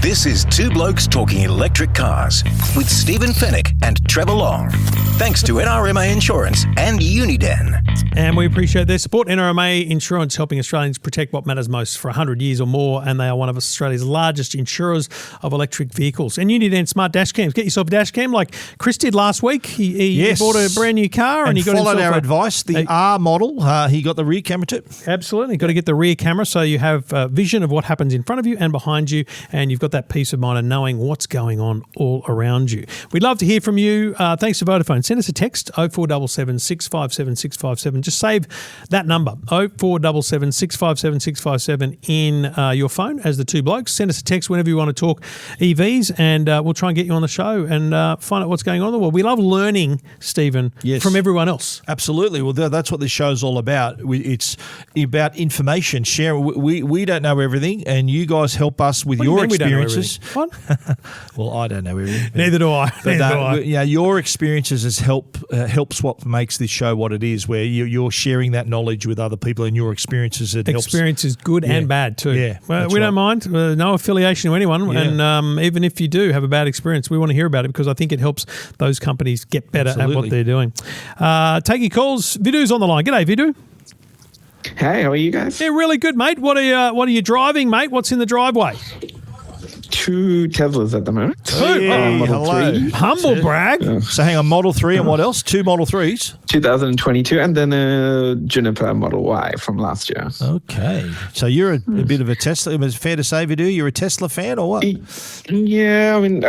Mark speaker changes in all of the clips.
Speaker 1: This is Two Blokes Talking Electric Cars with Stephen Fennick and Trevor Long. Thanks to NRMA Insurance and Uniden.
Speaker 2: And we appreciate their support. NRMA Insurance, helping Australians protect what matters most for 100 years or more, and they are one of Australia's largest insurers of electric vehicles. And Uniden smart dash cams. Get yourself a dash cam like Chris did last week. He bought a brand new car and he got
Speaker 3: followed
Speaker 2: himself
Speaker 3: our advice. The R model, he got the rear camera too.
Speaker 2: Absolutely. Got to get the rear camera so you have vision of what happens in front of you and behind you, and you've got that peace of mind of knowing what's going on all around you. We'd love to hear from you. Thanks to Vodafone. Send us a text, 0477 657 657. Just save that number, 0477 657 657 in your phone as the Two Blokes. Send us a text whenever you want to talk EVs, and we'll try and get you on the show and find out what's going on in the world. We love learning, Stephen, from everyone else.
Speaker 3: Absolutely. Well, that's what this show's all about. It's about information sharing. We don't know everything, and you guys help us with your experiences.
Speaker 2: What?
Speaker 3: Well, I don't know everything.
Speaker 2: Neither do I.
Speaker 3: Yeah, your experiences helps what makes this show what it is, where you're sharing that knowledge with other people, and your experiences
Speaker 2: Experience is good and bad too.
Speaker 3: Yeah,
Speaker 2: well, we don't mind. No affiliation to anyone,
Speaker 3: Yeah.
Speaker 2: and even if you do have a bad experience, we want to hear about it because I think it helps those companies get better at what they're doing. Take your calls. Vidu's on the line. G'day, Vidu.
Speaker 4: Hey, how are you guys?
Speaker 2: Yeah, really good, mate. What are you driving, mate? What's in the driveway?
Speaker 4: 2 Teslas at the moment. Model 3.
Speaker 2: Humble brag.
Speaker 4: Yeah.
Speaker 3: So hang on, Model 3 and what else? 2 Model 3s?
Speaker 4: 2022, and then a Juniper Model Y from last year.
Speaker 3: Okay. So you're a bit of a Tesla. Is it fair to say, Vidu, you're a Tesla fan or what?
Speaker 4: Yeah, I mean,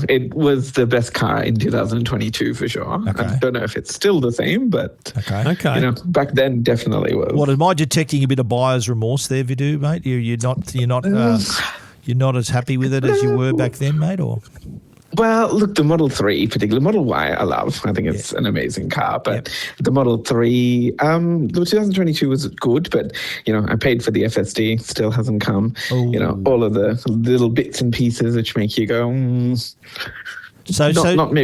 Speaker 4: it was the best car in 2022 for sure.
Speaker 3: Okay.
Speaker 4: I don't know if it's still the same, but
Speaker 2: Okay.
Speaker 4: back then definitely was.
Speaker 3: What, am I detecting a bit of buyer's remorse there, Vidu, mate? You're not as happy with it as you were back then, mate, or?
Speaker 4: Well, look, the Model 3, particularly Model Y, I love. I think it's an amazing car. But the Model 3, the 2022 was good, but, I paid for the FSD, still hasn't come.
Speaker 3: Ooh.
Speaker 4: All of the little bits and pieces which make you go, maybe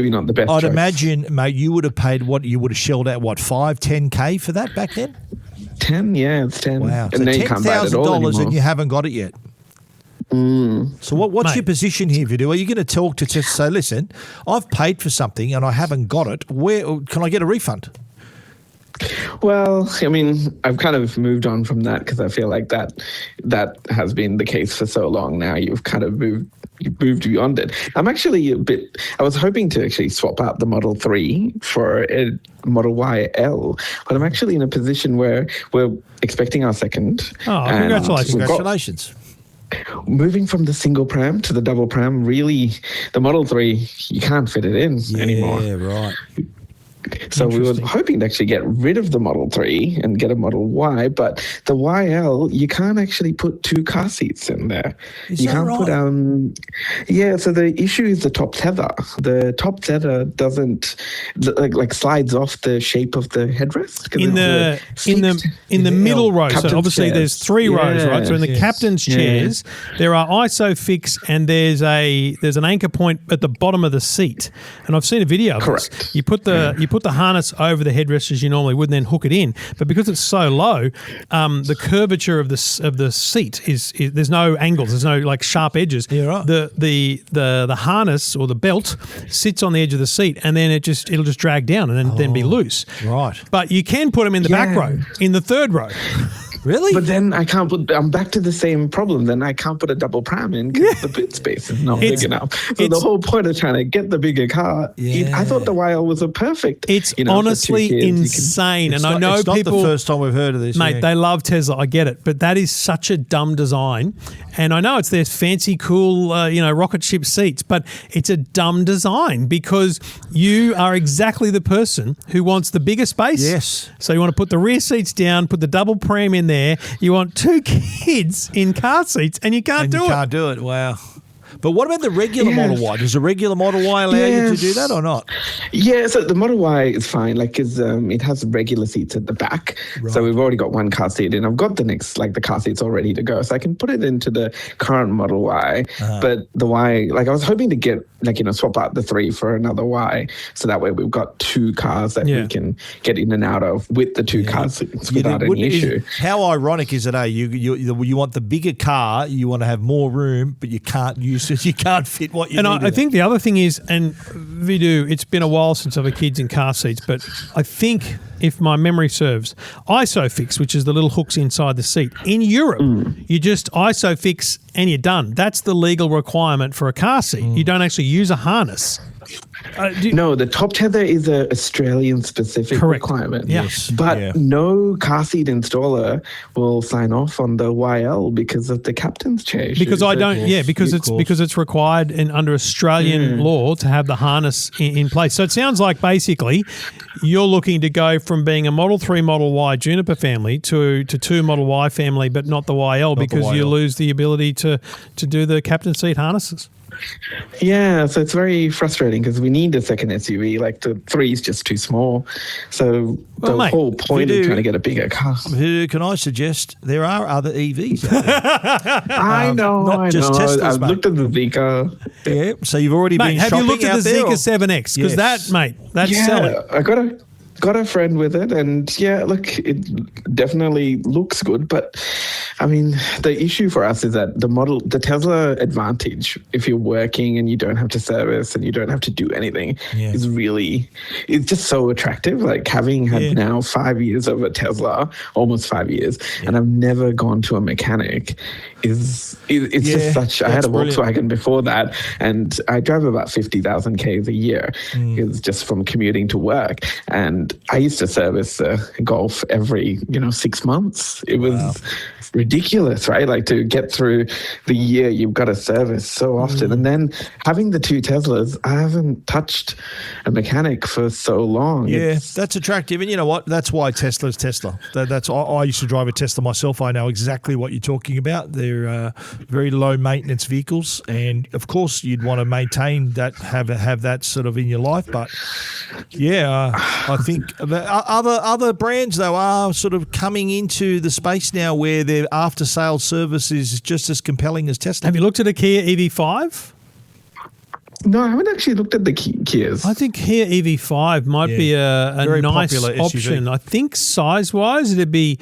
Speaker 4: not the best
Speaker 3: I'd
Speaker 4: choice.
Speaker 3: imagine, mate, you would have paid you would have shelled out, 5-10K for that back then?
Speaker 4: 10, yeah, it's 10.
Speaker 3: Wow.
Speaker 4: And
Speaker 3: So
Speaker 4: now you can't buy it at all
Speaker 3: $10,000
Speaker 4: anymore.
Speaker 3: and you haven't got it yet. So what's your position here, Vidu? Are you going to talk to Tesla? Say, listen, I've paid for something and I haven't got it. Where can I get a refund?
Speaker 4: Well, I mean, I've kind of moved on from that because I feel like that has been the case for so long now. You've kind of moved beyond it. I'm actually I was hoping to actually swap out the Model 3 for a Model YL, but I'm actually in a position where we're expecting our second.
Speaker 2: Oh, congratulations.
Speaker 3: Congratulations.
Speaker 4: Moving from the single pram to the double pram, really, the Model 3, you can't fit it in anymore.
Speaker 3: Yeah, right.
Speaker 4: So we were hoping to actually get rid of the Model 3 and get a Model Y, but the YL, you can't actually put 2 car seats in there.
Speaker 3: Is that right?
Speaker 4: So the issue is the top tether. The top tether doesn't like slides off the shape of the headrest.
Speaker 2: In the middle row. So obviously
Speaker 4: chairs.
Speaker 2: there's 3 rows, right? So in the captain's chairs, there are ISOFIX and there's an anchor point at the bottom of the seat. And I've seen a video of this.
Speaker 4: Correct.
Speaker 2: You put the harness over the headrest as you normally would, and then hook it in. But because it's so low, the curvature of the seat is there's no angles, there's no like sharp edges.
Speaker 3: Yeah, right.
Speaker 2: The harness or the belt sits on the edge of the seat, and then it'll just drag down and then be loose.
Speaker 3: Right.
Speaker 2: But you can put them in the back row, in the third row.
Speaker 3: Really?
Speaker 4: But then I'm back to the same problem. Then I can't put a double pram in because the boot space is not big enough. So the whole point of trying to get the bigger car, I thought the YL was a perfect.
Speaker 2: It's honestly insane. And I know
Speaker 3: it's not
Speaker 2: people.
Speaker 3: The first time we've heard of this.
Speaker 2: Mate, they love Tesla. I get it. But that is such a dumb design. And I know it's their fancy, cool, rocket ship seats, but it's a dumb design because you are exactly the person who wants the bigger space.
Speaker 3: Yes.
Speaker 2: So you want to put the rear seats down, put the double pram in there. You want 2 kids in car seats, and you can't do it.
Speaker 3: You can't do it. Wow. But what about the regular Model Y? Does the regular Model Y allow you to do that or not?
Speaker 4: Yeah, so the Model Y is fine, like, because it has regular seats at the back.
Speaker 3: Right.
Speaker 4: So we've already got one car seat, and I've got the car seats all ready to go. So I can put it into the current Model Y. But the Y, like, I was hoping to get, swap out the 3 for another Y. So that way we've got 2 cars that we can get in and out of with the 2 car seats without any issue.
Speaker 3: How ironic is it, you want the bigger car, you want to have more room, but you can't use it, you can't fit what you need.
Speaker 2: And I think the other thing is, and Vidu, it's been a while since I've had kids in car seats, but I think, if my memory serves, ISOFIX, which is the little hooks inside the seat, in Europe, you just ISOFIX and you're done. That's the legal requirement for a car seat. You don't actually use a harness.
Speaker 4: No, the top tether is an Australian-specific requirement.
Speaker 2: Yes.
Speaker 4: But no car seat installer will sign off on the YL because of the captain's chair issue.
Speaker 2: Because because it's required under Australian law to have the harness in place. So it sounds like basically you're looking to go from being a Model 3 Model Y Juniper family to 2 Model Y family, but not the YL, because you lose the ability to do the captain's seat harnesses.
Speaker 4: Yeah, so it's very frustrating because we need a second SUV. Like, the 3 is just too small. So whole point of trying to get a bigger car.
Speaker 3: Can I suggest there are other EVs out there?
Speaker 4: I know.
Speaker 3: Teslas,
Speaker 4: I've
Speaker 3: mate.
Speaker 4: looked at the Zeekr.
Speaker 3: Yeah, so you've already been
Speaker 2: have
Speaker 3: shopping
Speaker 2: you looked at the Zeekr 7X? Because that's selling.
Speaker 4: I got a friend with it, and look, it definitely looks good, but I mean, the issue for us is that the Tesla Advantage, if you're working and you don't have to service and you don't have to do anything, it's just so attractive. Like, having had now 5 years of a Tesla, almost 5 years, and I've never gone to a mechanic, it's just such. I had a Volkswagen before that, and I drove about 50,000 Ks a year. It's just from commuting to work, and I used to service Golf every 6 months. It was ridiculous, right? Like, to get through the year, you've got to service so often. And then having the 2 Teslas, I haven't touched a mechanic for so long.
Speaker 3: Yeah, that's attractive. And you know what? That's why Tesla's Tesla. I used to drive a Tesla myself. I know exactly what you're talking about. They're very low maintenance vehicles, and of course you'd want to maintain that, have that sort of in your life. But I think other brands though are sort of coming into the space now where their after sales service is just as compelling as Tesla.
Speaker 2: Have you looked at a Kia EV5?
Speaker 4: No, I haven't actually looked at the Kias.
Speaker 2: I think Kia EV5 might be a nice option. SUV. I think size-wise it'd be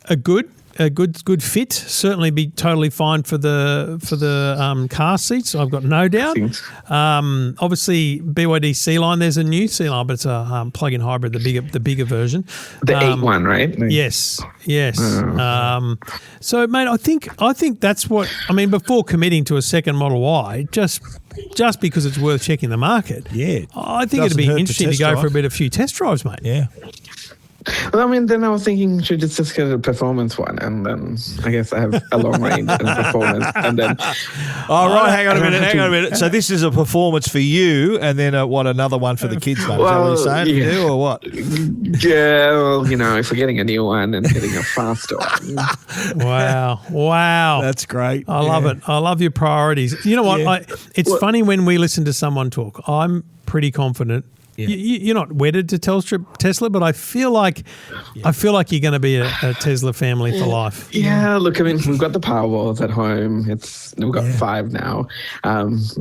Speaker 2: a good fit. Certainly be totally fine for the car seats. I've got no doubt. Obviously, BYD Sealion. There's a new Sealion, but it's a plug-in hybrid, the bigger version.
Speaker 4: The 8 one, right?
Speaker 2: Yes. So, mate, I think that's what I mean. Before committing to a second Model Y, just because it's worth checking the market.
Speaker 3: Yeah,
Speaker 2: I think it'd be interesting to go for a few test drives, mate.
Speaker 3: Yeah.
Speaker 4: Well, I mean, then I was thinking, should just get a performance one, and then I guess I have a long range and performance, and then.
Speaker 3: Oh, right, hang on a minute. So this is a performance for you, and then another one for the kids, mate. Is that what you're saying? Yeah. Or what?
Speaker 4: Yeah, well, if we're getting a new one and getting a faster one.
Speaker 2: Wow.
Speaker 3: That's great.
Speaker 2: I love it. I love your priorities. You know what? It's funny when we listen to someone talk. I'm pretty confident. Yeah. You're not wedded to Tesla, but I feel like you're going to be a Tesla family for life.
Speaker 4: Yeah, look, I mean, we've got the Powerwalls at home. We've got 5 now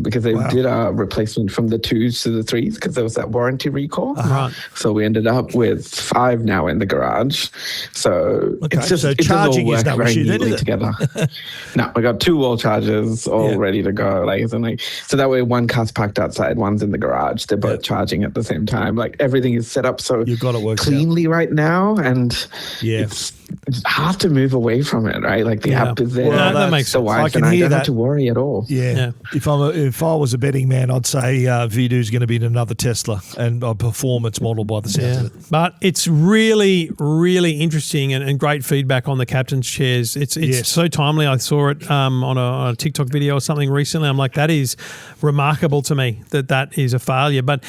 Speaker 4: because they did a replacement from the 2s to the 3s because there was that warranty recall.
Speaker 2: Right.
Speaker 4: So we ended up with 5 now in the garage. So it's just
Speaker 3: charging
Speaker 4: all
Speaker 3: is not
Speaker 4: very
Speaker 3: needed,
Speaker 4: neatly together. No, we got 2 wall chargers all ready to go. So that way, one car's parked outside, one's in the garage. They're both charging at the same time. Like, everything is set up so
Speaker 3: you've got it worked
Speaker 4: cleanly right now, and it's hard to move away from it, right? Like, the app is there.
Speaker 2: Well, that makes sense.
Speaker 4: I don't have to worry at all.
Speaker 3: Yeah. If I was a betting man, I'd say Vidu's going to be in another Tesla and a performance model by the sound of it.
Speaker 2: But it's really, really interesting and great feedback on the captain's chairs. It's so timely. I saw it on a TikTok video or something recently. I'm like, that is remarkable to me that is a failure. But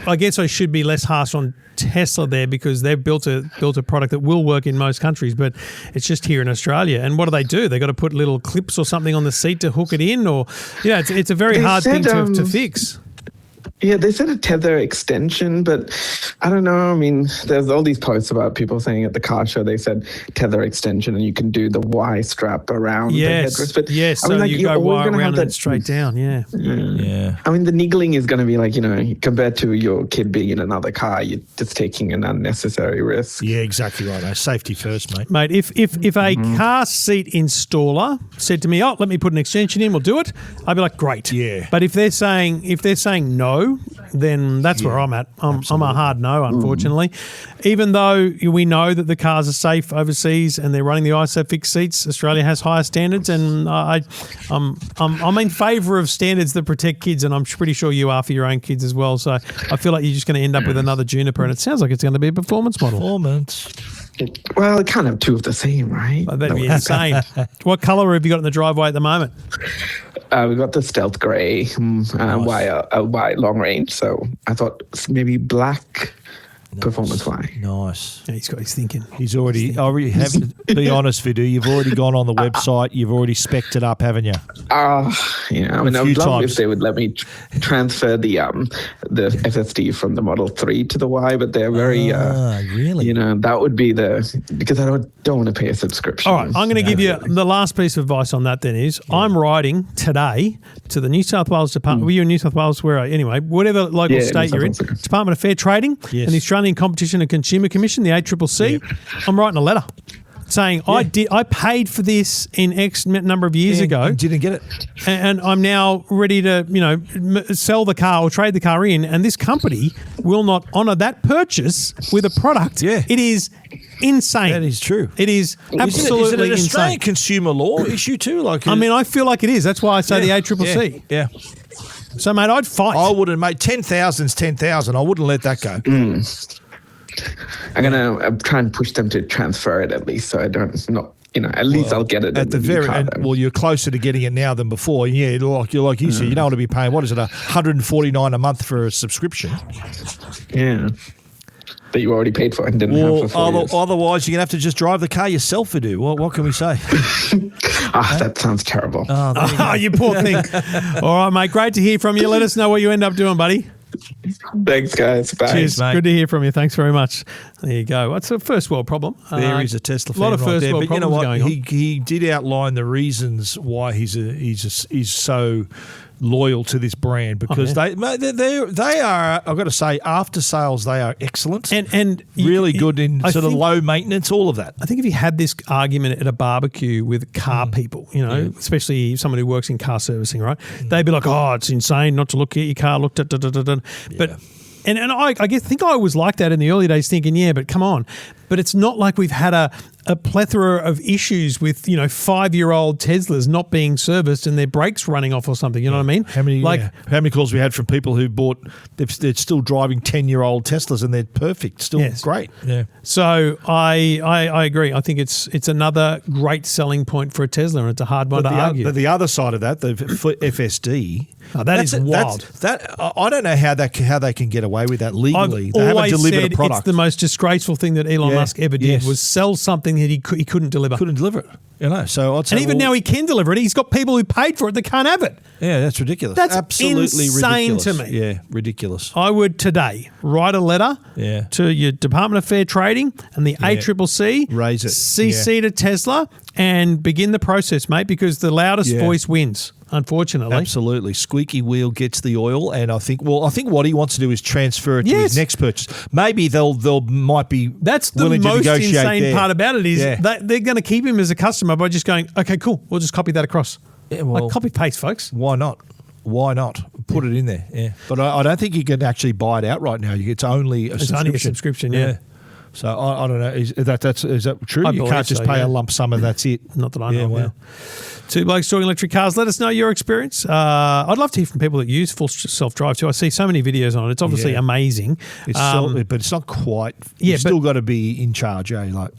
Speaker 2: I guess I should be less harsh on Tesla there because they've built a product that will work in most countries, but it's just here in Australia. And what do? They got to put little clips or something on the seat to hook it in, or it's a very hard thing to fix.
Speaker 4: Yeah, they said a tether extension, but I don't know. I mean, there's all these posts about people saying at the car show they said tether extension, and you can do the Y strap around the headrest. But
Speaker 2: so you go wire around and straight down. Yeah.
Speaker 4: I mean, the niggling is going to be like, compared to your kid being in another car, you're just taking an unnecessary risk.
Speaker 3: Yeah, exactly right. Safety first, mate.
Speaker 2: Mate, if a car seat installer said to me, "Oh, let me put an extension in, we'll do it," I'd be like, "Great."
Speaker 3: Yeah.
Speaker 2: But if they're saying no, then that's where I'm at. I'm a hard no, unfortunately. Even though we know that the cars are safe overseas and they're running the ISOFIX seats, Australia has higher standards, and I'm in favour of standards that protect kids, and I'm pretty sure you are for your own kids as well. So I feel like you're just going to end up with another Juniper, and it sounds like it's going to be a performance model.
Speaker 4: Well, it can't have two of the same, right?
Speaker 2: That'd be insane. What colour have you got in the driveway at the moment?
Speaker 4: We got the stealth grey, white long range. So I thought maybe black. Performance Y.
Speaker 3: Nice.
Speaker 2: Yeah, he's got his thinking.
Speaker 3: He's already have to be honest, Vidu, you've already gone on the website, you've already specced it up, haven't you?
Speaker 4: I mean, I would love if they would let me transfer the SSD from the Model 3 to the Y, but they're very
Speaker 3: really?
Speaker 4: That would be because I don't want to pay a subscription.
Speaker 2: All right, I'm going to give you the last piece of advice on that then is I'm writing today to the New South Wales Department. Were you in New South Wales? Anyway, whatever local state you're in, Department of Fair Trading and the Australian Competition and Consumer Commission, the ACCC. I'm writing a letter saying I paid for this in X number of years ago.
Speaker 3: And didn't get it.
Speaker 2: And I'm now ready to, sell the car or trade the car in, and this company will not honour that purchase with a product. Yeah. It is insane.
Speaker 3: That is true.
Speaker 2: It is absolutely
Speaker 3: is it an Australian
Speaker 2: insane.
Speaker 3: consumer law issue too?
Speaker 2: I feel like it is. That's why I say the ACCC.
Speaker 3: Yeah.
Speaker 2: So, mate, I'd fight.
Speaker 3: I wouldn't, mate. 10,000's 10,000. I wouldn't let that go.
Speaker 4: I'm gonna try and push them to transfer it at least, so I don't at least I'll get it
Speaker 3: at the very end. Well, you're closer to getting it now than before. Yeah, like you said, you don't want to be paying $149 a month for a subscription.
Speaker 4: Yeah. That you already paid for and didn't have for 4 years.
Speaker 3: Otherwise, you're going to have to just drive the car yourself, Vidu. What can we say?
Speaker 4: That sounds terrible.
Speaker 2: You poor thing. All right, mate. Great to hear from you. Let us know what you end up doing, buddy.
Speaker 4: Thanks, guys. Bye.
Speaker 2: Cheers, mate. Good to hear from you. Thanks very much. There you go. It's a first world problem.
Speaker 3: There is a Tesla fan
Speaker 2: a lot of first world
Speaker 3: but you know
Speaker 2: problems
Speaker 3: what?
Speaker 2: going on.
Speaker 3: He did outline the reasons why he's so loyal to this brand because they are, I've got to say, after sales they are excellent and really good in sort of low maintenance, all of that.
Speaker 2: I think if you had this argument at a barbecue with car people, especially someone who works in car servicing, right? They'd be like, "Oh, it's insane not to look at your car, looked at but." And I think I was like that in the early days thinking, yeah, but come on. But it's not like we've had a plethora of issues with, 5-year-old Teslas not being serviced and their brakes running off or something. You know what I mean?
Speaker 3: How many calls we had from people who bought, they're still driving 10-year-old Teslas and they're perfect, still great. Yeah.
Speaker 2: So I agree. I think it's another great selling point for a Tesla, and it's a hard one to argue.
Speaker 3: But the other side of that, the FSD,
Speaker 2: that is wild.
Speaker 3: I don't know how they can get away with that legally. They haven't delivered a product.
Speaker 2: It's the most disgraceful thing that Elon Musk ever did was sell something that he couldn't deliver.
Speaker 3: Couldn't deliver it. So I'd say,
Speaker 2: and even now he can deliver it. He's got people who paid for it that can't have it.
Speaker 3: Yeah, that's ridiculous.
Speaker 2: That's
Speaker 3: absolutely
Speaker 2: insane
Speaker 3: ridiculous
Speaker 2: to me.
Speaker 3: Yeah, ridiculous.
Speaker 2: I would today write a letter to your Department of Fair Trading and the ACCC.
Speaker 3: Raise it.
Speaker 2: CC to Tesla and begin the process, mate, because the loudest voice wins. Unfortunately.
Speaker 3: Absolutely. Squeaky wheel gets the oil, and I think what he wants to do is transfer it to his next purchase. Maybe they'll might be
Speaker 2: That's the
Speaker 3: willing
Speaker 2: most
Speaker 3: to negotiate
Speaker 2: insane
Speaker 3: there.
Speaker 2: part about it is they're going to keep him as a customer by just going, okay, cool, we'll just copy that across.
Speaker 3: Yeah, well,
Speaker 2: copy paste, folks.
Speaker 3: Why not? Put it in there. Yeah. But I don't think you can actually buy it outright now. It's only a subscription.
Speaker 2: Yeah.
Speaker 3: So I don't know. Is that true?
Speaker 2: I
Speaker 3: You
Speaker 2: believe
Speaker 3: can't just
Speaker 2: so,
Speaker 3: pay
Speaker 2: yeah.
Speaker 3: a lump sum and that's it.
Speaker 2: Not that I know.
Speaker 3: Yeah,
Speaker 2: Yeah. Two Blokes Talking Electric Cars. Let us know your experience. I'd love to hear from people that use full self-drive too. I see so many videos on it. It's obviously amazing.
Speaker 3: It's still, but it's not quite. You've still got to be in charge, eh? Like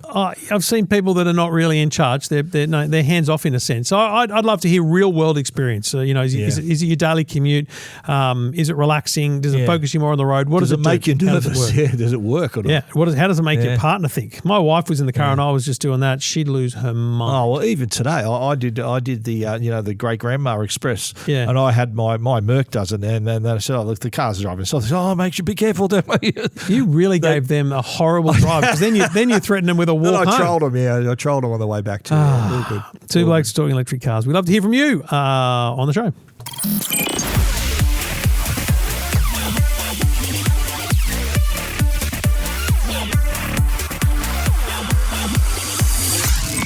Speaker 2: I've seen people that are not really in charge. They're hands off in a sense. So I'd love to hear real world experience. Is it your daily commute? Is it relaxing? Does it focus you more on the road? What does it
Speaker 3: make
Speaker 2: do?
Speaker 3: you
Speaker 2: How does it
Speaker 3: nervous?
Speaker 2: work?
Speaker 3: Yeah, does it work or not?
Speaker 2: Yeah. How does it make your partner think? My wife was in the car and I was just doing that. She'd lose her mind.
Speaker 3: Oh well, even today I did the the Great Grandma Express.
Speaker 2: Yeah.
Speaker 3: And I had my Merc does it, and then I said, "Oh look, the car's driving." So I said, "Oh, make sure be careful, don't we?"
Speaker 2: You really gave them a horrible drive because then you threatened them with a walk
Speaker 3: Then I
Speaker 2: home.
Speaker 3: trolled them. Yeah, I trolled them on the way back too. All good.
Speaker 2: Two Blokes Talking Electric Cars. We'd love to hear from you on the show.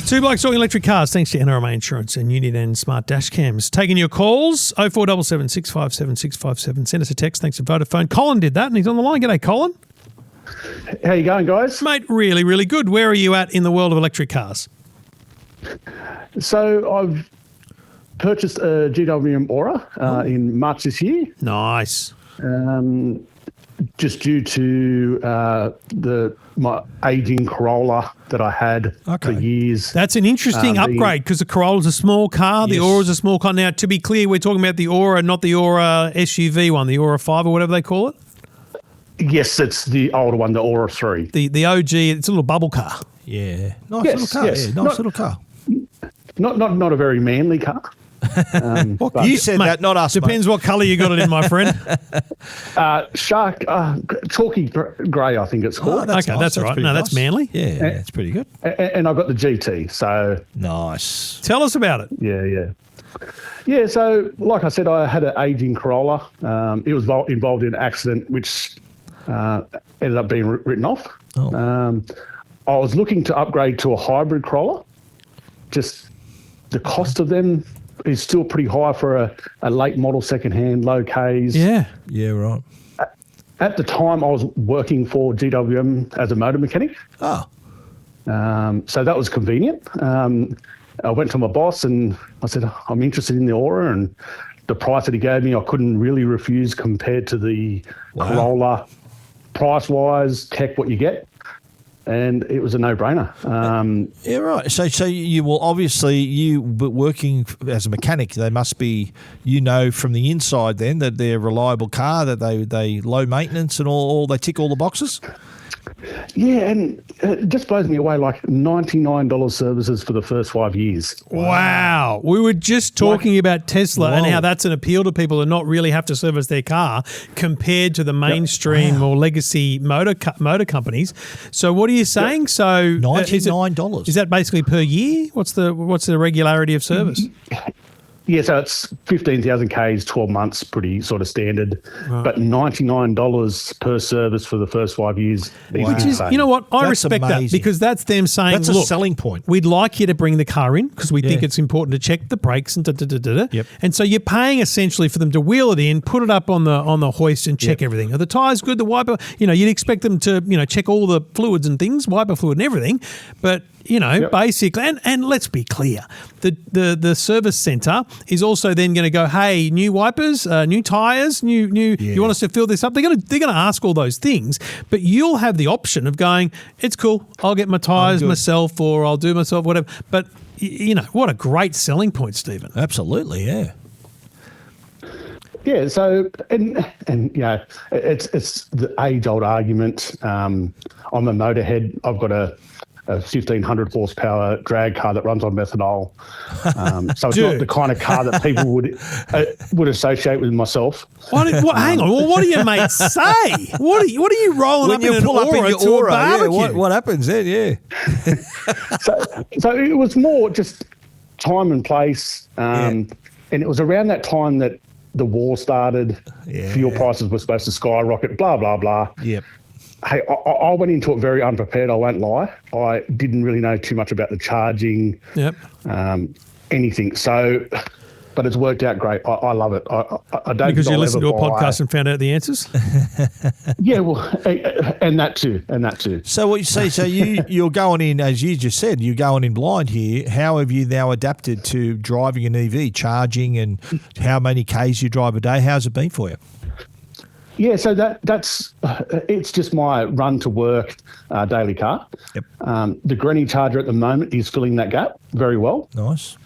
Speaker 2: Two Blokes Talking Electric Cars. Thanks to NRMA Insurance and Uniden Smart Dash Cams. Taking your calls, 0477 657 657. Send us a text. Thanks to Vodafone. Colin did that and he's on the line. G'day, Colin.
Speaker 5: How you going, guys?
Speaker 2: Mate, really, really good. Where are you at in the world of electric cars?
Speaker 5: So I've purchased a GWM Ora in March this year,
Speaker 2: Nice.
Speaker 5: just due to my aging Corolla that I had for years.
Speaker 2: That's an interesting upgrade because the Corolla's a small car. The
Speaker 3: Yes.
Speaker 2: Aura's a small car. Now, to be clear, we're talking about the Ora, not the Ora SUV one, the Ora 5 or whatever they call it.
Speaker 5: Yes, it's the older one, the Ora 3.
Speaker 2: The OG, it's a little bubble car.
Speaker 3: Yeah, nice
Speaker 5: Yes,
Speaker 3: little car.
Speaker 5: yes.
Speaker 3: Yeah, nice little car.
Speaker 5: Not a very manly car. But,
Speaker 3: You said
Speaker 2: Mate,
Speaker 3: that, not us.
Speaker 2: Depends what colour you got it in, my friend.
Speaker 5: chalky grey, I think it's called.
Speaker 2: that's all right.
Speaker 3: pretty
Speaker 2: No, that's
Speaker 3: nice.
Speaker 2: manly.
Speaker 3: Yeah, it's pretty good.
Speaker 5: And I've got the GT, so
Speaker 3: Nice.
Speaker 2: Tell us about it.
Speaker 5: Yeah, so like I said, I had an aging Corolla. It was involved in an accident which ended up being written off. I was looking to upgrade to a hybrid Corolla. Just the cost of them is still pretty high for a late model second-hand, low Ks.
Speaker 2: Yeah.
Speaker 3: Yeah, right.
Speaker 5: At the time, I was working for GWM as a motor mechanic.
Speaker 3: Oh,
Speaker 5: So that was convenient. I went to my boss and I said, I'm interested in the Aura, and the price that he gave me, I couldn't really refuse compared to the Corolla, price-wise, tech, what you get. And it was a no-brainer.
Speaker 3: yeah, right. So you will obviously but working as a mechanic, they must be from the inside then that they're a reliable car, that they low maintenance and all they tick all the boxes.
Speaker 5: Yeah, and it just blows me away, like $99 services for the first 5 years.
Speaker 2: Wow. We were just talking about Tesla and how that's an appeal to people who not really have to service their car compared to the mainstream or legacy motor companies. So what are you saying? So
Speaker 3: $99.
Speaker 2: Is that basically per year? What's the regularity of service?
Speaker 5: Yeah, so it's 15,000 Ks, 12 months, pretty sort of standard. Right. But $99 per service for the first 5 years.
Speaker 2: Which is, you know what? I
Speaker 3: That's
Speaker 2: respect
Speaker 3: amazing.
Speaker 2: that because that's them saying,
Speaker 3: That's a
Speaker 2: look,
Speaker 3: selling point.
Speaker 2: We'd like you to bring the car in because we think it's important to check the brakes and da-da-da-da-da.
Speaker 3: Yep.
Speaker 2: And so you're paying essentially for them to wheel it in, put it up on the hoist and check everything. Are the tyres good? The wiper, you'd expect them to, check all the fluids and things, wiper fluid and everything. But basically, and let's be clear, the service centre is also then going to go, hey, new wipers, new tyres, you want us to fill this up? They're going to ask all those things, but you'll have the option of going, it's cool, I'll get my tyres myself or I'll do myself, whatever. But, what a great selling point, Stephen.
Speaker 3: Absolutely, yeah.
Speaker 5: Yeah, so and it's the age-old argument. I'm a motorhead. I've got a 1,500 horsepower drag car that runs on methanol. So it's not the kind of car that people would associate with myself.
Speaker 2: Hang on. Well, what do your mates say? What are you rolling
Speaker 3: When
Speaker 2: up
Speaker 3: you
Speaker 2: in an
Speaker 3: pull up in
Speaker 2: Aura
Speaker 3: your
Speaker 2: to
Speaker 3: Aura,
Speaker 2: a barbecue?
Speaker 3: what happens then? Yeah.
Speaker 5: So it was more just time and place. And it was around that time that the war started. Yeah. Fuel prices were supposed to skyrocket, blah, blah, blah.
Speaker 3: Yep.
Speaker 5: Hey, I went into it very unprepared, I won't lie. I didn't really know too much about the charging, anything. So but it's worked out great. I love it. I don't
Speaker 2: because you
Speaker 5: I'll
Speaker 2: listened to
Speaker 5: ever
Speaker 2: a
Speaker 5: buy-
Speaker 2: podcast and found out the answers.
Speaker 5: Yeah, well, and that too.
Speaker 3: So what you say? So you're going in, as you just said, you're going in blind here. How have you now adapted to driving an EV, charging, and how many Ks you drive a day? How's it been for you?
Speaker 5: Yeah, so that's it's just my run to work daily car.
Speaker 3: Yep.
Speaker 5: The Granny charger at the moment is filling that gap very well.
Speaker 3: Nice.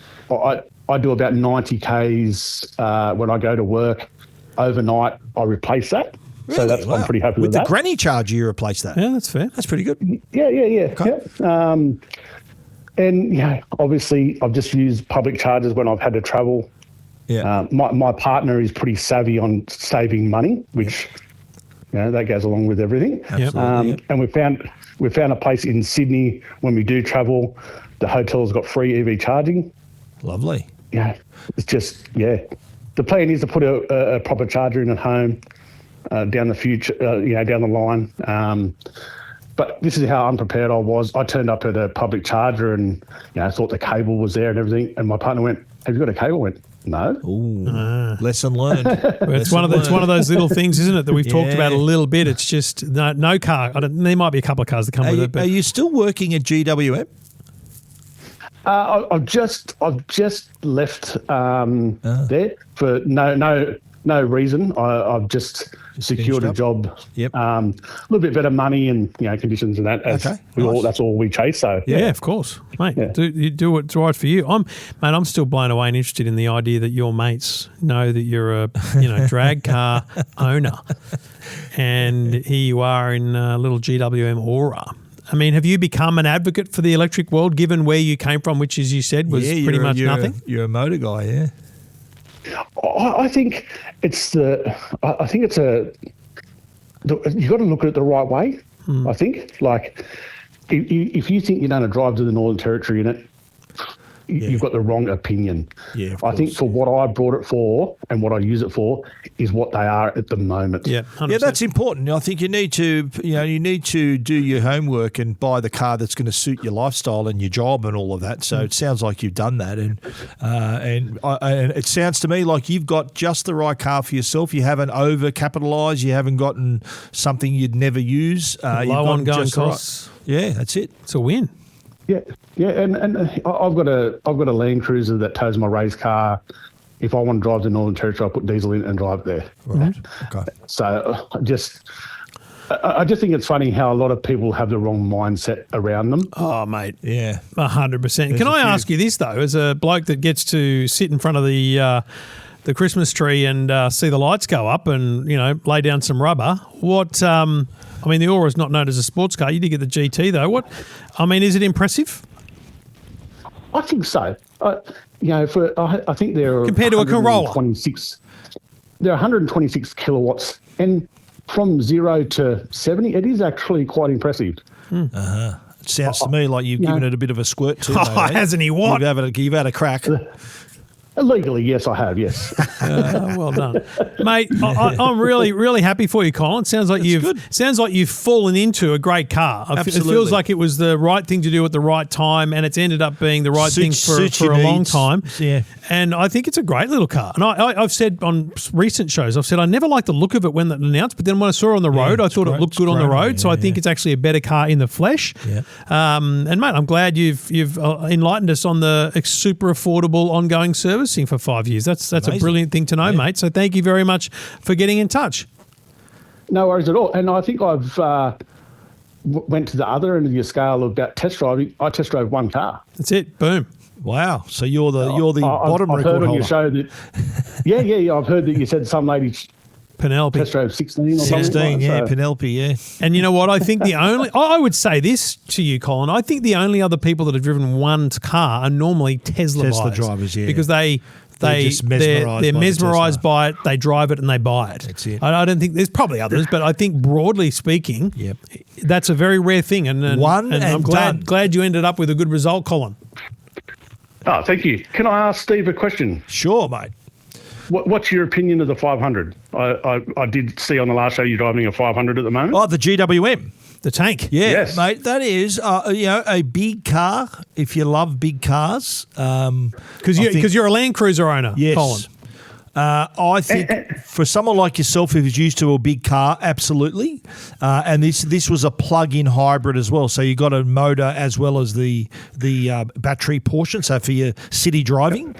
Speaker 5: I do about 90 Ks when I go to work overnight. I replace that. So
Speaker 3: Really? Wow.
Speaker 5: I'm pretty happy with
Speaker 3: the
Speaker 5: that.
Speaker 3: Granny charger, you replace that.
Speaker 2: Yeah, that's fair.
Speaker 3: That's pretty good.
Speaker 5: Yeah.
Speaker 3: Okay.
Speaker 5: Yeah. And yeah, obviously I've just used public chargers when I've had to travel.
Speaker 3: Yeah.
Speaker 5: My partner is pretty savvy on saving money, which that goes along with everything.
Speaker 3: Absolutely.
Speaker 5: And we found a place in Sydney when we do travel. The hotel's got free EV charging.
Speaker 3: Lovely.
Speaker 5: Yeah, it's just The plan is to put a proper charger in at home down the line. But this is how unprepared I was. I turned up at a public charger and I thought the cable was there and everything. And my partner went, "Have you got a cable?" I went, "No."
Speaker 3: Ooh, lesson learned.
Speaker 2: It's one of those little things, isn't it, that we've talked about a little bit. It's just no car. There might be a couple of cars that come with it. But
Speaker 3: Are you still working at GWM?
Speaker 5: I've just left there for no reason. I've just secured a job.
Speaker 3: Yep.
Speaker 5: A little bit better money and conditions and that.
Speaker 3: Okay,
Speaker 5: That's all we chase. So
Speaker 2: yeah, of course, mate.
Speaker 5: Yeah.
Speaker 2: You do what's right for you. I'm still blown away and interested in the idea that your mates know that you're a drag car owner, and here you are in little GWM Ora. I mean, have you become an advocate for the electric world, given where you came from, which, as you said, was pretty much nothing?
Speaker 3: You're a motor guy, yeah.
Speaker 5: I think it's you've got to look at it the right way. I think, like, if you think you're going to drive to the Northern Territory in it, you've got the wrong opinion.
Speaker 3: Yeah, of
Speaker 5: I think
Speaker 3: course.
Speaker 5: for what I brought it for and what I use it for is what they are at the moment.
Speaker 2: Yeah, 100%.
Speaker 3: Yeah, that's important. I think you need to do your homework and buy the car that's going to suit your lifestyle and your job and all of that. So it sounds like you've done that, and it sounds to me like you've got just the right car for yourself. You haven't overcapitalised. You haven't gotten something you'd never use.
Speaker 2: Low ongoing costs.
Speaker 3: Yeah, that's it.
Speaker 2: It's a win.
Speaker 5: Yeah, and I've got a Land Cruiser that tows my race car. If I want to drive to Northern Territory, I put diesel in and drive there.
Speaker 3: Right. Okay.
Speaker 5: So I just think it's funny how a lot of people have the wrong mindset around them.
Speaker 2: Oh, mate.
Speaker 3: Yeah.
Speaker 2: 100%. Can I ask you this, though, as a bloke that gets to sit in front of the Christmas tree and see the lights go up and, lay down some rubber, the Aura is not known as a sports car. You did get the GT, though. Is it impressive?
Speaker 5: I think so. I think they're
Speaker 2: Compared to a Corolla?
Speaker 5: 26. They're 126 kilowatts, and from 0 to 70, it is actually quite impressive.
Speaker 3: It sounds to me like you've given it a bit of a squirt too.
Speaker 2: Hasn't he? What?
Speaker 3: You've had a crack.
Speaker 5: Legally, yes, I have. Yes.
Speaker 2: Well done, mate. I'm really, really happy for you, Colin. Sounds like you've fallen into a great car.
Speaker 3: Absolutely.
Speaker 2: It feels like it was the right thing to do at the right time, and it's ended up being the right thing
Speaker 3: Suits
Speaker 2: for
Speaker 3: your
Speaker 2: a long
Speaker 3: needs.
Speaker 2: time.
Speaker 3: Yeah.
Speaker 2: And I think it's a great little car. And I've said on recent shows, I never liked the look of it when it announced, but then when I saw it on the road, I thought it looked good on the road. So I think it's actually a better car in the flesh.
Speaker 3: Yeah.
Speaker 2: And mate, I'm glad you've enlightened us on the super affordable ongoing servicing for 5 years. That's a brilliant thing to know, mate. So thank you very much for getting in touch.
Speaker 5: No worries at all. And I think I've went to the other end of your scale about test driving. I test drove one car.
Speaker 2: That's it. Boom.
Speaker 3: Wow. So you're the bottom
Speaker 5: I've
Speaker 3: record
Speaker 5: heard on
Speaker 3: holder.
Speaker 5: your show that. Yeah. I've heard that you said some lady
Speaker 2: Penelope.
Speaker 5: test drove 16 or something.
Speaker 3: 16, yeah,
Speaker 5: So-
Speaker 3: Penelope, yeah.
Speaker 2: And you know what? I think I would say this to you, Colin. I think the only other people that have driven one car are normally Tesla
Speaker 3: drivers, yeah.
Speaker 2: because they're
Speaker 3: just mesmerised by the
Speaker 2: mesmerised
Speaker 3: Tesla.
Speaker 2: by it. They drive it and they buy it.
Speaker 3: That's it.
Speaker 2: I don't think there's probably others, but I think broadly speaking,
Speaker 3: Yep.
Speaker 2: that's a very rare thing. And
Speaker 3: One
Speaker 2: and I'm
Speaker 3: and done.
Speaker 2: glad you ended up with a good result, Colin.
Speaker 5: Oh, thank you. Can I ask Steve a question?
Speaker 3: Sure, mate.
Speaker 5: What's your opinion of the 500? I did see on the last show you're driving a 500 at the moment.
Speaker 3: Oh, the GWM.
Speaker 2: the tank.
Speaker 3: Yeah,
Speaker 5: Yes.
Speaker 3: mate, that is a big car. If you love big cars,
Speaker 2: Because you're a Land Cruiser owner,
Speaker 3: yes.
Speaker 2: Colin.
Speaker 3: I think for someone like yourself who's used to a big car, absolutely. And this was a plug-in hybrid as well, so you got a motor as well as the battery portion. So for your city driving.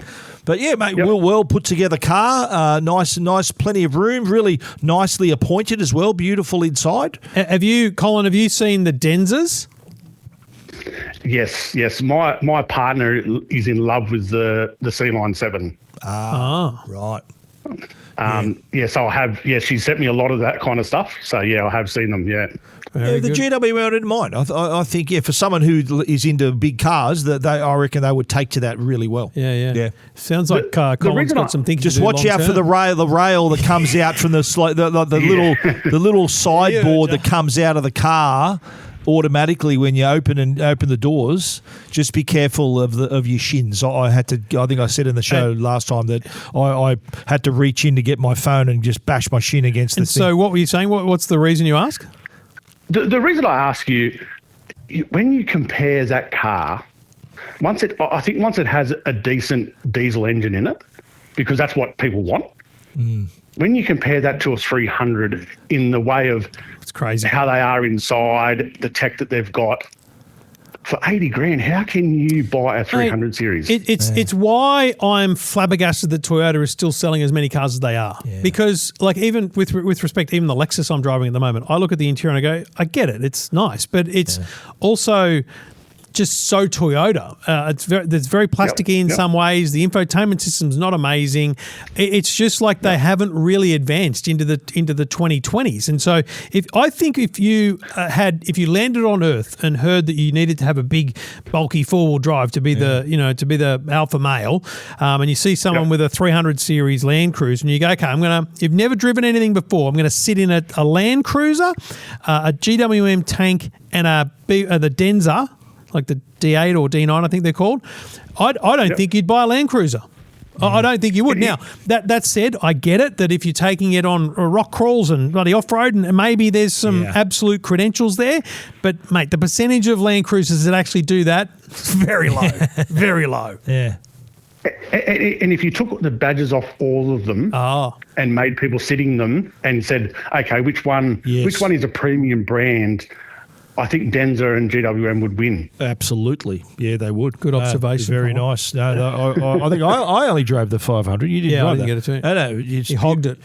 Speaker 3: But yeah, mate, well put together car, nice, plenty of room, really nicely appointed as well, beautiful inside.
Speaker 2: Colin, have you seen the Denzas?
Speaker 5: Yes. My partner is in love with the Sealion 7.
Speaker 3: Right.
Speaker 5: So I have. Yeah, she sent me a lot of that kind of stuff. So I have seen them. Yeah.
Speaker 3: The GWM I didn't mind. I think for someone who is into big cars, I reckon they would take to that really well.
Speaker 2: Yeah. Sounds like Colin's got some thinking.
Speaker 3: Just
Speaker 2: to do
Speaker 3: watch out for the rail that comes out from the little sideboard that comes out of the car automatically when you open the doors. Just be careful of your shins. I think I said in the show last time that I had to reach in to get my phone and just bash my shin against the thing.
Speaker 2: So what were you saying? What's the reason you ask?
Speaker 5: The reason I ask you, when you compare that car, once it has a decent diesel engine in it, because that's what people want. When you compare that to a 300 in the way of
Speaker 2: it's crazy
Speaker 5: how they are inside, the tech that they've got, for 80 grand, how can you buy a 300 series?
Speaker 2: It's why I'm flabbergasted that Toyota is still selling as many cars as they are. Yeah. Because like even with respect, even the Lexus I'm driving at the moment, I look at the interior and I go, I get it, it's nice, but it's also just so Toyota. It's very plasticky in some ways. The infotainment system's not amazing. It's just like they haven't really advanced into the 2020s. And so if you landed on Earth and heard that you needed to have a big bulky four-wheel drive to be the alpha male, and you see someone with a 300 series Land Cruiser and you go, okay, you've never driven anything before. I'm going to sit in a Land Cruiser, a GWM tank, and the Denza, like the D8 or D9, I think they're called. I don't think you'd buy a Land Cruiser. I don't think you would. Now, that said, I get it that if you're taking it on rock crawls and bloody off-road, and maybe there's some absolute credentials there, but, mate, the percentage of Land Cruisers that actually do that is very low, very low.
Speaker 3: Yeah.
Speaker 5: And if you took the badges off all of them and made people sitting them and said, okay, which one is a premium brand, I think Denza and GWM would win.
Speaker 3: Absolutely. Yeah, they would.
Speaker 2: Good observation.
Speaker 3: Very nice. No, I think I only drove the 500. You didn't drive
Speaker 2: I didn't get it too.
Speaker 3: No,
Speaker 2: he hogged it.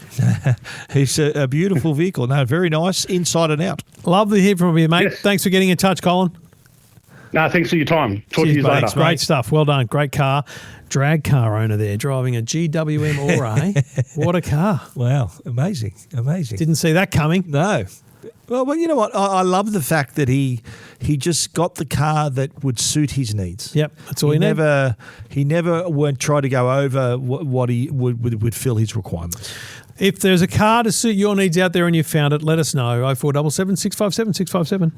Speaker 3: It's a beautiful vehicle. No, very nice inside and out.
Speaker 2: Lovely to hear from you, mate.
Speaker 5: Yes.
Speaker 2: Thanks for getting in touch, Colin.
Speaker 5: No, thanks for your time. Talk to you later.
Speaker 2: Thanks, great stuff. Well done. Great car. Drag car owner there driving a GWM Ora. What a car.
Speaker 3: Wow. Amazing.
Speaker 2: Didn't see that coming.
Speaker 3: No. Well, you know what? I love the fact that he just got the car that would suit his needs.
Speaker 2: Yep, that's all he needed.
Speaker 3: He never went try to go over what he would fill his requirements.
Speaker 2: If there's a car to suit your needs out there and you found it, let us know. 0477 657 657.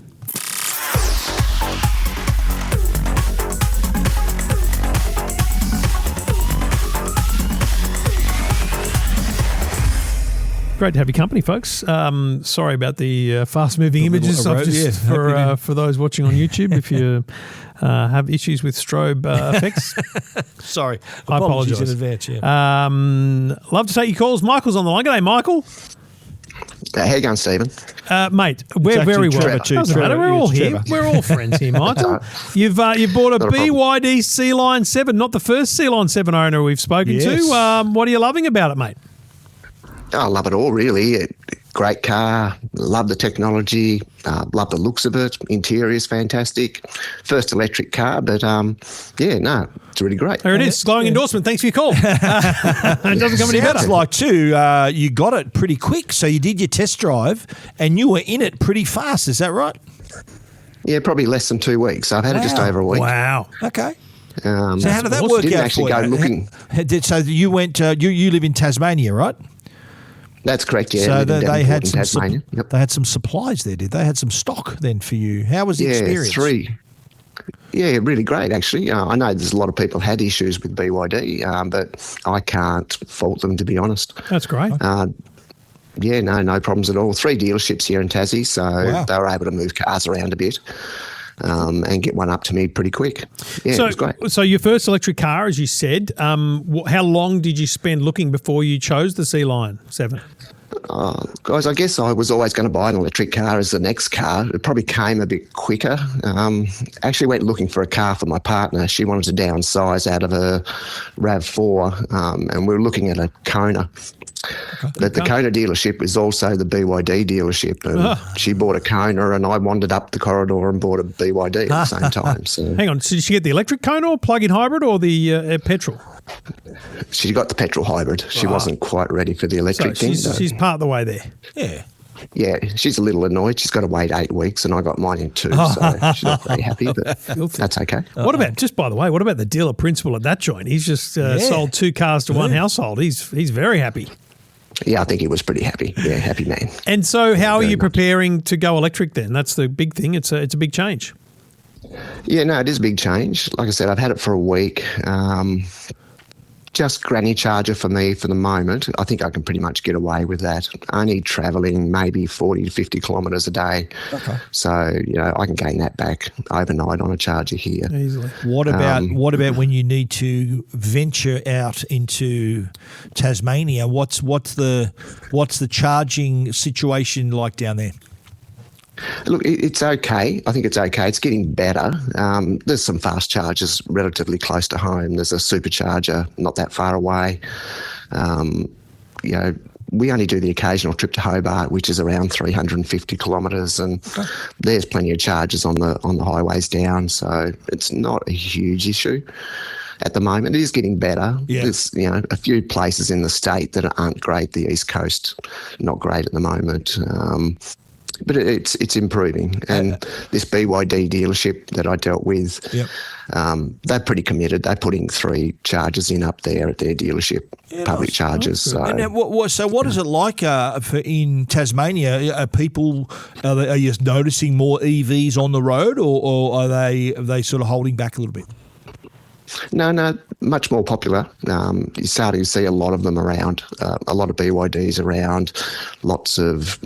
Speaker 2: Great to have your company, folks. Sorry about the fast-moving images. For those watching on YouTube, if you have issues with strobe effects,
Speaker 3: sorry,
Speaker 2: I apologise
Speaker 3: in advance. Yeah.
Speaker 2: Love to take your calls. Michael's on the line. G'day, Michael.
Speaker 6: How you going, Stephen?
Speaker 2: Mate, we're very well. Doesn't matter. We're all here.
Speaker 3: Trevor.
Speaker 2: We're all friends here, Michael. You bought a BYD Sealion 7, not the first Sealion 7 owner we've spoken to. What are you loving about it, mate?
Speaker 6: I love it all, really. Great car. Love the technology. Love the looks of it. Interior is fantastic. First electric car, but it's really great.
Speaker 2: There it is. Glowing endorsement. Thanks for your call. It doesn't come any better.
Speaker 3: Sounds like too. You got it pretty quick, so you did your test drive, and you were in it pretty fast. Is that right?
Speaker 6: Yeah, probably less than 2 weeks. I've had it just over a week.
Speaker 2: Wow.
Speaker 3: Okay. So how did that work
Speaker 6: didn't
Speaker 3: out
Speaker 6: actually
Speaker 3: for you?
Speaker 6: go looking.
Speaker 3: So you went. You live in Tasmania, right?
Speaker 6: That's correct, yeah.
Speaker 3: So they had some
Speaker 6: Yep.
Speaker 3: they had some supplies there, did they? Had some stock then for you. How was the experience?
Speaker 6: 3. Yeah, really great, actually. I know there's a lot of people had issues with BYD, but I can't fault them, to be honest.
Speaker 2: That's great.
Speaker 6: Yeah, no problems at all. 3 dealerships here in Tassie, so they were able to move cars around a bit and get one up to me pretty quick. Yeah, it was great.
Speaker 2: So your first electric car, as you said, how long did you spend looking before you chose the Sealion 7?
Speaker 6: Guys, I guess I was always going to buy an electric car as the next car. It probably came a bit quicker. Actually went looking for a car for my partner. She wanted to downsize out of a RAV4, and we were looking at a Kona. But the Kona dealership is also the BYD dealership, and she bought a Kona, and I wandered up the corridor and bought a BYD at the same time. So
Speaker 2: hang on, so did she get the electric Kona or plug-in hybrid or the petrol?
Speaker 6: She got the petrol hybrid. She wasn't quite ready for the electric thing.
Speaker 2: She's part of the way there.
Speaker 3: Yeah.
Speaker 6: Yeah, she's a little annoyed. She's got to wait 8 weeks, and I got mine in 2, so she's not very happy, but that's okay.
Speaker 2: What about, just by the way, what about the dealer principal at that joint? He's just sold 2 cars to one household. He's very happy.
Speaker 6: Yeah, I think he was pretty happy. Yeah, happy man.
Speaker 2: And so how are you preparing to go electric then? That's the big thing. It's a big change.
Speaker 6: Yeah, no, it is a big change. Like I said, I've had it for a week. Just granny charger for me for the moment. I think I can pretty much get away with that. Only travelling maybe 40 to 50 kilometres a day. Okay. So, I can gain that back overnight on a charger here.
Speaker 2: Easily.
Speaker 3: What about when you need to venture out into Tasmania? What's the charging situation like down there?
Speaker 6: Look, it's okay. I think it's okay. It's getting better. There's some fast chargers relatively close to home. There's a supercharger not that far away. We only do the occasional trip to Hobart, which is around 350 kilometres, and there's plenty of chargers on the highways down, so it's not a huge issue at the moment. It is getting better. Yeah. There's a few places in the state that aren't great. The East Coast, not great at the moment. But it's improving, and this BYD dealership that I dealt with, they're pretty committed. They're putting 3 chargers in up there at their dealership, public chargers. So
Speaker 3: what is it like in Tasmania? Are you noticing more EVs on the road, or are they sort of holding back a little bit?
Speaker 6: No, much more popular. You're starting to see a lot of them around, a lot of BYDs around, lots of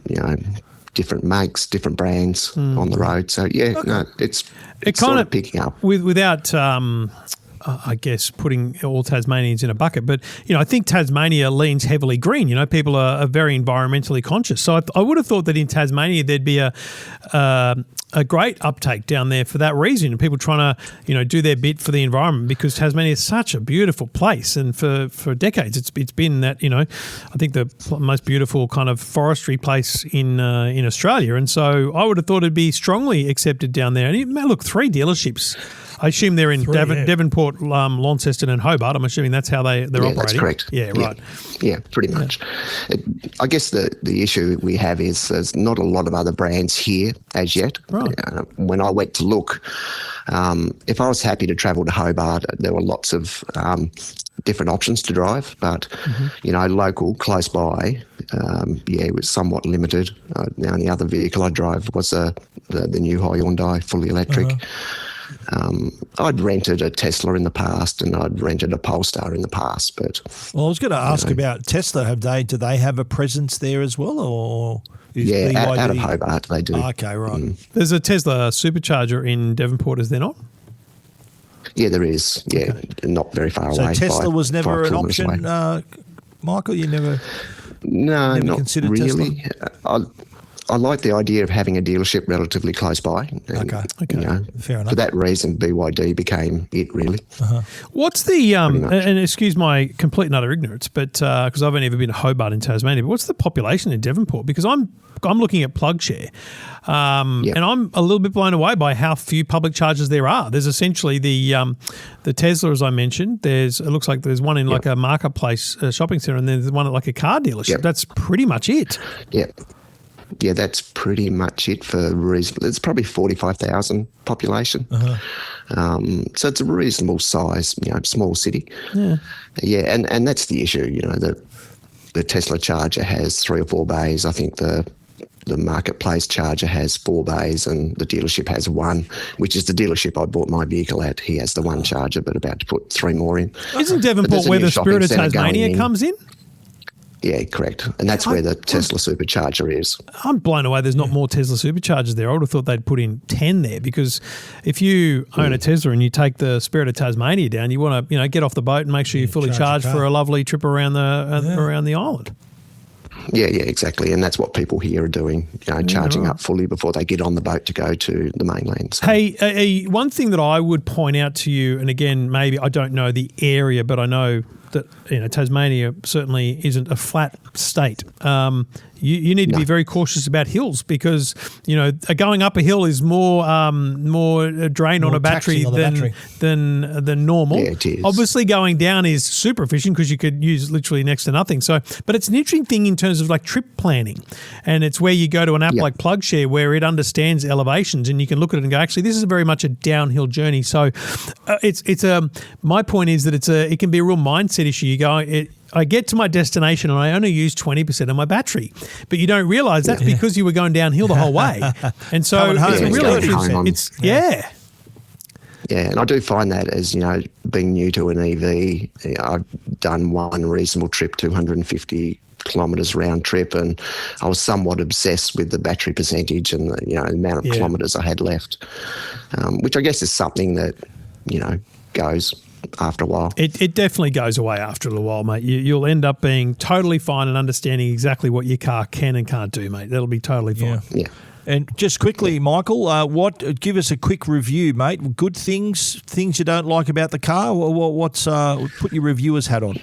Speaker 6: different makes, different brands on the road. So it's kind of picking up.
Speaker 2: Without I guess putting all Tasmanians in a bucket, but I think Tasmania leans heavily green. People are very environmentally conscious. So I would have thought that in Tasmania there'd be a great uptake down there for that reason. People trying to do their bit for the environment, because Tasmania is such a beautiful place, and for decades it's been that I think the most beautiful kind of forestry place in Australia, and so I would have thought it'd be strongly accepted down there. And look, 3 dealerships. I assume they're in Devonport, Launceston and Hobart. I'm assuming that's how they're operating.
Speaker 6: That's correct.
Speaker 2: Yeah, right.
Speaker 6: Yeah, pretty much. I guess the issue we have is there's not a lot of other brands here as yet.
Speaker 2: Right.
Speaker 6: When I went to look, if I was happy to travel to Hobart, there were lots of different options to drive, but local, close by, it was somewhat limited. The only other vehicle I drove was the new Hyundai fully electric. I'd rented a Tesla in the past, and I'd rented a Polestar in the past. But
Speaker 3: I was going to ask about Tesla. Do they have a presence there as well, or is BYD?
Speaker 6: Out of Hobart they do.
Speaker 3: Okay, right.
Speaker 2: There's a Tesla supercharger in Devonport, is there not?
Speaker 6: Yeah, there is. Yeah, not very far away.
Speaker 3: So Tesla was never an option, Michael. You never.
Speaker 6: No,
Speaker 3: never
Speaker 6: not
Speaker 3: considered
Speaker 6: really.
Speaker 3: Tesla?
Speaker 6: I like the idea of having a dealership relatively close by. And,
Speaker 3: okay. Fair enough.
Speaker 6: For that reason, BYD became it, really.
Speaker 2: What's the and excuse my complete and utter ignorance, but because I've only ever been to Hobart in Tasmania, but what's the population in Devonport? Because I'm looking at PlugShare, and I'm a little bit blown away by how few public chargers there are. There's essentially the Tesla, as I mentioned. It looks like there's one in like a marketplace shopping centre, and then there's one at like a car dealership.
Speaker 6: Yep.
Speaker 2: That's pretty much it.
Speaker 6: Yeah, that's pretty much it for reasonable. It's probably 45,000 population. So it's a reasonable size, small city. Yeah, and that's the issue. The Tesla charger has 3 or 4 bays. I think the marketplace charger has 4 bays, and the dealership has 1, which is the dealership I bought my vehicle at. He has the 1 charger, but about to put 3 more in.
Speaker 2: Isn't Devonport where the spirit of Tasmania comes in?
Speaker 6: Yeah, correct. And that's where the Tesla supercharger is.
Speaker 2: I'm blown away there's not more Tesla superchargers there. I would have thought they'd put in 10 there, because if you own a Tesla and you take the Spirit of Tasmania down, you want to get off the boat and make sure you're fully charged for a lovely trip around the island.
Speaker 6: Yeah, exactly. And that's what people here are doing, charging up fully before they get on the boat to go to the mainland. So.
Speaker 2: Hey, one thing that I would point out to you, and again, maybe I don't know the area, but I know that Tasmania certainly isn't a flat state. You need to be very cautious about hills, because going up a hill is more drain on a battery than normal.
Speaker 6: Yeah, it is.
Speaker 2: Obviously, going down is super efficient because you could use literally next to nothing. So, but it's an interesting thing in terms of like trip planning, and it's where you go to an app like PlugShare where it understands elevations, and you can look at it and go, actually, this is very much a downhill journey. So, my point is that it can be a real mindset issue. You go, I get to my destination and I only use 20% of my battery, but you don't realise that's because you were going downhill the whole way, and so it's really interesting. Yeah,
Speaker 6: and I do find that as being new to an EV, I've done one reasonable trip, 250 kilometres round trip, and I was somewhat obsessed with the battery percentage and the amount of kilometres I had left, which I guess is something that goes after a while.
Speaker 2: It definitely goes away after a little while, mate. You'll end up being totally fine and understanding exactly what your car can and can't do, mate. That'll be totally fine.
Speaker 6: Yeah.
Speaker 3: And just quickly, Michael, give us a quick review, mate. Good things you don't like about the car. What's put your reviewer's hat on?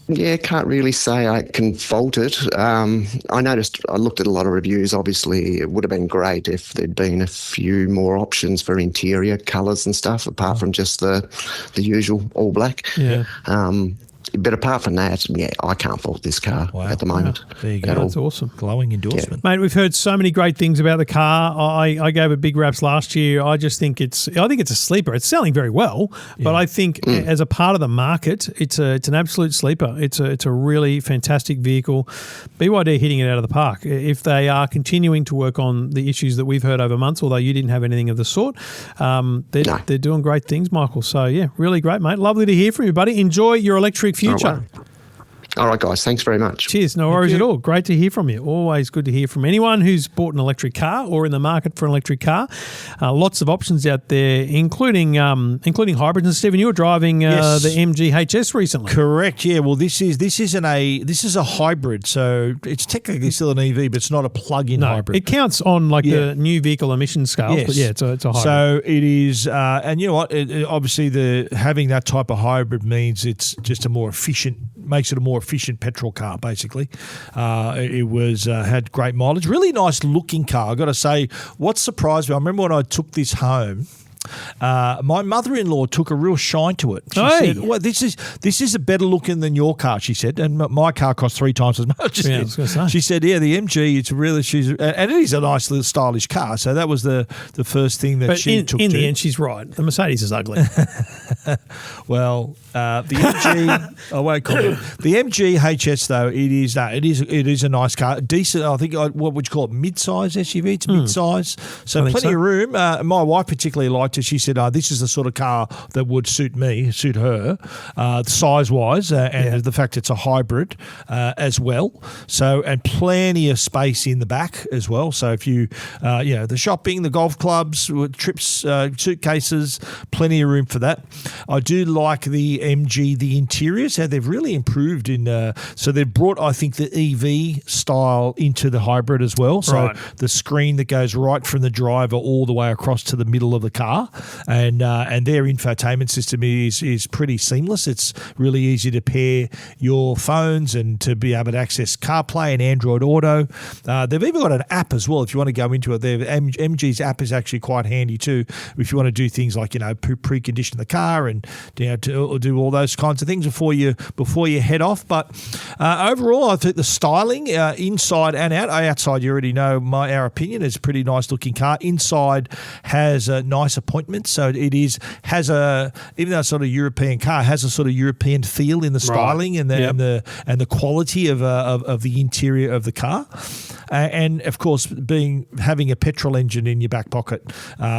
Speaker 6: Yeah, can't really say I can fault it. I looked at a lot of reviews. Obviously, it would have been great if there'd been a few more options for interior colours and stuff, apart from just the usual all black.
Speaker 2: Yeah.
Speaker 6: But apart from that, I can't fault this car at the moment.
Speaker 3: There you go.
Speaker 2: That's awesome.
Speaker 3: Glowing endorsement.
Speaker 2: Mate, we've heard so many great things about the car. I gave it big raps last year. I just think it's a sleeper. It's selling very well, but I think as a part of the market, it's an absolute sleeper. It's a really fantastic vehicle. BYD hitting it out of the park. If they are continuing to work on the issues that we've heard over months, although you didn't have anything of the sort, they're doing great things, Michael. So, really great, mate. Lovely to hear from you, buddy. Enjoy your electric future.
Speaker 6: All right, guys. Thanks very much.
Speaker 2: Cheers. No worries at all. Great to hear from you. Always good to hear from anyone who's bought an electric car or in the market for an electric car. Lots of options out there, including hybrids. And Stephen, you were driving the MG HS recently.
Speaker 3: Correct. Yeah. Well, this is a hybrid, so it's technically still an EV, but it's not a plug-in hybrid.
Speaker 2: It counts on the new vehicle emission scale.
Speaker 3: Yes.
Speaker 2: But it's a hybrid.
Speaker 3: So it is, and you know what? Obviously, having that type of hybrid means it's just makes it a more efficient petrol car, basically. It was had great mileage. Really nice looking car, I've got to say. What surprised me, I remember when I took this home, my mother-in-law took a real shine to it. She said, "Well, this is a better looking than your car," she said, and my car cost 3 times as much.
Speaker 2: I was gonna say.
Speaker 3: She said, "Yeah, the MG, it's really and it is a nice little stylish car." So that was the first thing that she took.
Speaker 2: In the end, she's right. The Mercedes is ugly.
Speaker 3: Well, the MG, I won't call it. The MG HS though, it is a nice car, decent. I think what would you call it, mid-size SUV? It's mid-size, so plenty of room. My wife particularly liked it. She said, "This is the sort of car that would suit her, size-wise, and the fact it's a hybrid as well. So, and plenty of space in the back as well. So if you, the shopping, the golf clubs, trips, suitcases, plenty of room for that. I do like the MG, the interiors, how they've really improved so they've brought, I think, the EV style into the hybrid as well. So the screen that goes right from the driver all the way across to the middle of the car, and their infotainment system is pretty seamless. It's really easy to pair your phones and to be able to access CarPlay and Android Auto. They've even got an app as well if you want to go into it. MG's app is actually quite handy too if you want to do things like precondition the car and to do all those kinds of things before you head off. But overall, I think the styling inside and outside, you already know our opinion. It's a pretty nice looking car. Inside has nice appointments, so it has even though it's sort of European car, has a sort of European feel in the styling and the quality of the interior of the car. And of course, having a petrol engine in your back pocket,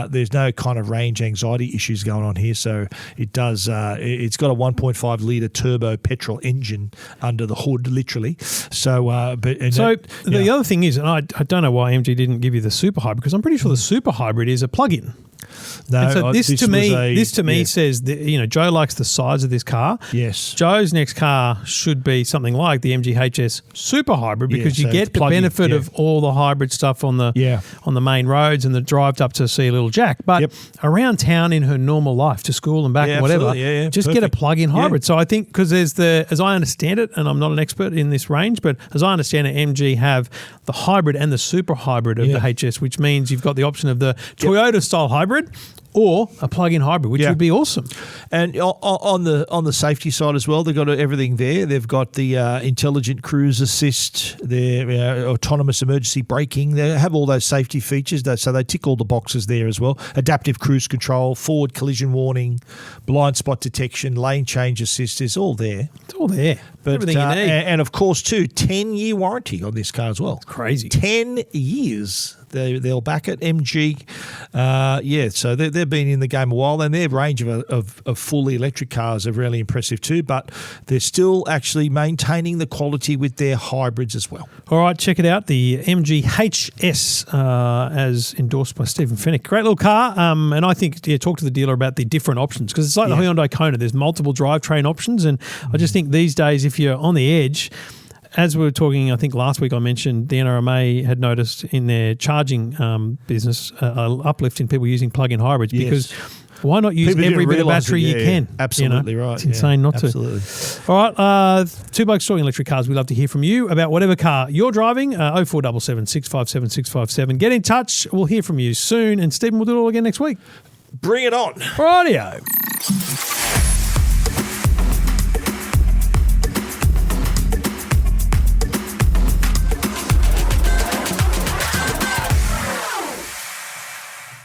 Speaker 3: there's no kind of range anxiety issues going on here. So it does. It's got a 1.5 litre turbo petrol engine under the hood, literally. So,
Speaker 2: the other thing is, and I don't know why MG didn't give you the super hybrid, because I'm pretty sure the super hybrid is a plug-in.
Speaker 3: No,
Speaker 2: and so this to me says that, Joe likes the size of this car.
Speaker 3: Yes.
Speaker 2: Joe's next car should be something like the MG HS Super Hybrid, because you get the benefit of all the hybrid stuff on the main roads and the drive up to see a little Jack. But around town in her normal life, to school and back and whatever, just get a plug-in hybrid. So I think, because there's as I understand it, and I'm not an expert in this range, but as I understand it, MG have the hybrid and the super hybrid of the HS, which means you've got the option of the Toyota style hybrid or a plug-in hybrid, which would be awesome.
Speaker 3: And on the safety side as well, they've got everything there. They've got the intelligent cruise assist, their autonomous emergency braking. They have all those safety features, so they tick all the boxes there as well. Adaptive cruise control, forward collision warning, blind spot detection, lane change assist is all there.
Speaker 2: It's all there.
Speaker 3: But,
Speaker 2: everything you need.
Speaker 3: And of course, too, 10-year warranty on this car as well.
Speaker 2: Crazy.
Speaker 3: 10 years. They'll back it. MG, so they've been in the game a while, and their range of fully electric cars are really impressive too, but they're still actually maintaining the quality with their hybrids as well.
Speaker 2: All right, check it out, the MG HS, as endorsed by Stephen Fennick. Great little car, and I think, talk to the dealer about the different options, because it's like the Hyundai Kona. There's multiple drivetrain options, and I just think these days, if you're on the edge, as we were talking, I think last week I mentioned the NRMA had noticed in their charging business an uplift in people using plug-in hybrids, because why not use every bit of battery you can?
Speaker 3: Absolutely right.
Speaker 2: It's insane not to. All right, Two Blokes Talking Electric Cars. We'd love to hear from you about whatever car you're driving. 0477 657 657. Get in touch. We'll hear from you soon. And Stephen, we'll do it all again next week.
Speaker 3: Bring it on.
Speaker 2: Radio.